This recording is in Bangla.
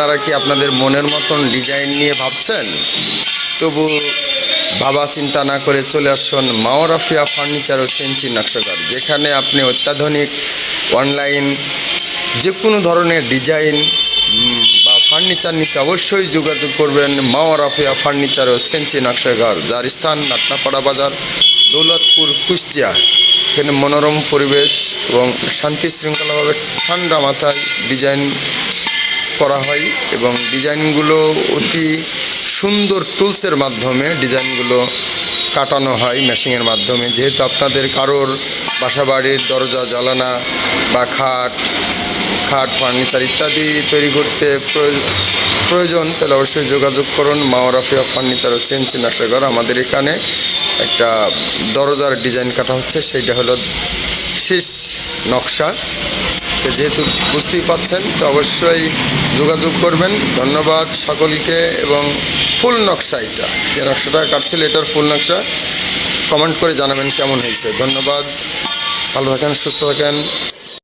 আপনারা কি আপনাদের মনের মতন ডিজাইন নিয়ে ভাবছেন? তবু ভাবা চিন্তা না করে চলে আসুন মাওরাফিয়া ফার্নিচার ও সেঞ্চি নকশাঘর, যেখানে আপনি অত্যাধুনিক অনলাইন যে কোনো ধরনের ডিজাইন বা ফার্নিচার নিতে অবশ্যই যোগাযোগ করবেন মাওরাফিয়া ফার্নিচার ও সেঞ্চি নকশাঘর, যার স্থান নাটনাপাড়া বাজার, দৌলতপুর, কুষ্টিয়া। এখানে মনোরম পরিবেশ এবং শান্তি শৃঙ্খলাভাবে ঠান্ডা মাথায় ডিজাইন করা হয় এবং ডিজাইনগুলো অতি সুন্দর টুলসের মাধ্যমে ডিজাইনগুলো কাটানো হয় মেশিনের মাধ্যমে। যেহেতু আপনাদের কারোর বাসাবাড়ির দরজা জানালা বা খাট ফার্নিচার ইত্যাদি তৈরি করতে প্রয়োজন, তাহলে অবশ্যই যোগাযোগ করুন মাওরাফিয়া ফার্নিচার ও সেঞ্চি নকশাঘর। আমাদের এখানে একটা দরজার ডিজাইন কাটা হচ্ছে, সেইটা হলো শীষ নকশা। যেহেতু বুঝতেই পাচ্ছেন, তো অবশ্যই যোগাযোগ করবেন। ধন্যবাদ সকলকে। এবং ফুল নকশা, এটা যে নকশাটা কাটছিল এটার ফুল নকশা কমেন্ট করে জানাবেন কেমন হয়েছে। ধন্যবাদ, ভালো থাকেন, সুস্থ থাকেন।